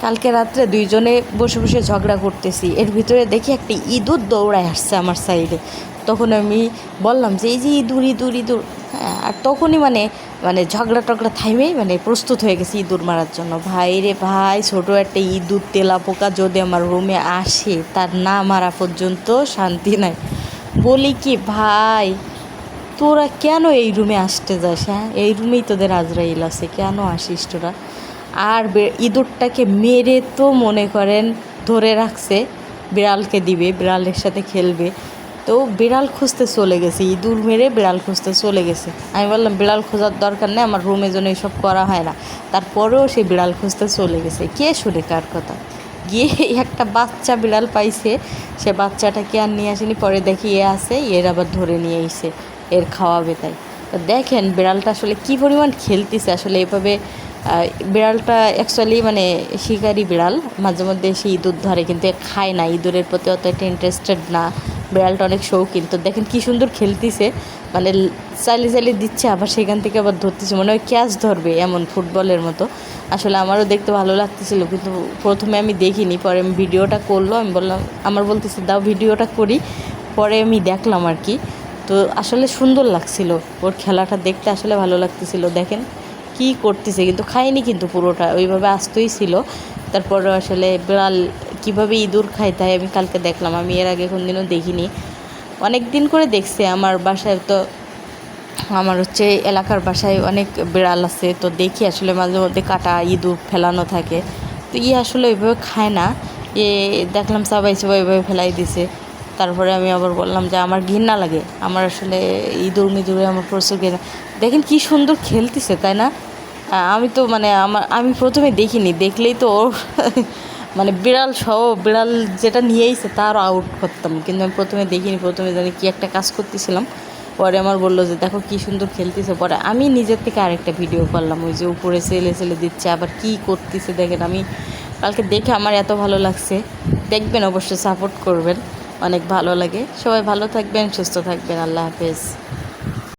কালকে রাত্রে দুইজনে বসে বসে ঝগড়া করতেছি, এর ভিতরে দেখি একটা ইঁদুর দৌড়ায় আসছে আমার সাইডে। তখন আমি বললাম যে এই যে ইঁদুর ইঁদুর ইঁদুর। হ্যাঁ, আর তখনই মানে মানে ঝগড়া টগড়া থাইমেই মানে প্রস্তুত হয়ে গেছে ইঁদুর মারার জন্য। ভাই রে ভাই, ছোটো একটা ইঁদুর তেলাপোকা যদি আমার রুমে আসে, তার না মারা পর্যন্ত শান্তি নাই। বলি কি ভাই, তোরা কেন এই রুমে আসতে যাস? হ্যাঁ, এই রুমেই তোদের আজরাইল আছে, কেন আসিস তোরা? আর ইঁদুরটাকে মেরে তো মনে করেন ধরে রাখছে, বিড়ালকে দিবে, বিড়ালের সাথে খেলবে। তো বিড়াল খুঁজতে চলে গেছে, ইঁদুর মেরে বিড়াল খুঁজতে চলে গেছে। আমি বললাম বিড়াল খোঁজার দরকার নেই, আমার রুমে যেন এইসব করা হয় না। তারপরেও সে বিড়াল খুঁজতে চলে গেছে। কে শুনে কার কথা? গিয়ে একটা বাচ্চা বিড়াল পাইছে, সে বাচ্চাটাকে আর নিয়ে আসেনি। পরে দেখি এ আছে, এর আবার ধরে নিয়ে এসে এর খাওয়াবে। তাই তো দেখেন বিড়ালটা আসলে কী পরিমাণ খেলতেছে। আসলে এভাবে বিড়ালটা অ্যাকচুয়ালি মানে শিকারি বিড়াল, মাঝে মধ্যে সে ইঁদুর ধরে, কিন্তু এ খায় না, ইঁদুরের প্রতি অত একটা ইন্টারেস্টেড না। বিড়ালটা অনেক শৌখিন। তো দেখেন কী সুন্দর খেলতেছে, মানে চাইলে চাইলে দিচ্ছে, আবার সেখান থেকে আবার ধরতেছে, মনে হয় ক্যাচ ধরবে এমন, ফুটবলের মতো। আসলে আমারও দেখতে ভালো লাগতেছিল, কিন্তু প্রথমে আমি দেখিনি, পরে আমি ভিডিওটা করলো, আমি বললাম, আমার বলতেছে দাও ভিডিওটা করি। পরে আমি দেখলাম আর কি। তো আসলে সুন্দর লাগছিল, ওর খেলাটা দেখতে আসলে ভালো লাগতেছিল। দেখেন কি করতেছে, কিন্তু খায়নি, কিন্তু পুরোটা ওইভাবে আস্তই ছিল। তারপরে আসলে বিড়াল কীভাবে ইঁদুর খায় তাই আমি কালকে দেখলাম, আমি এর আগে কোনদিনও দেখিনি। অনেক দিন করে দেখছি, আমার বাসায় তো আমার হচ্ছে এলাকার বাসায় অনেক বিড়াল আছে, তো দেখি আসলে মাঝে মধ্যে কাটা ইঁদুর ফেলানো থাকে। তো আসলে ওইভাবে খায় না, দেখলাম সবাই ওইভাবে ফেলাই দিছে। তারপরে আমি আবার বললাম যে আমার ঘৃণা লাগে, আমার আসলে ইঁদুর মিঁদুরে আমার প্রচুর ঘৃণা। দেখেন কি সুন্দর খেলতেছে, তাই না? আমি তো মানে আমি প্রথমে দেখিনি, দেখলেই তো ওর মানে বিড়াল সহ বিড়াল যেটা নিয়েইছে তারও আউট করতাম, কিন্তু আমি প্রথমে দেখিনি। প্রথমে জানি কি একটা কাজ করতেছিলাম, পরে আমার বললো যে দেখো কী সুন্দর খেলতেছে। পরে আমি নিজের থেকে আরেকটা ভিডিও করলাম, ওই যে উপরে ছেলে দিচ্ছে, আবার কী করতেছে দেখেন। আমি কালকে দেখে আমার এত ভালো লাগছে, দেখবেন অবশ্যই সাপোর্ট করবেন, অনেক ভালো লাগে। সবাই ভালো থাকবেন, সুস্থ থাকবেন, আল্লাহ হাফেজ।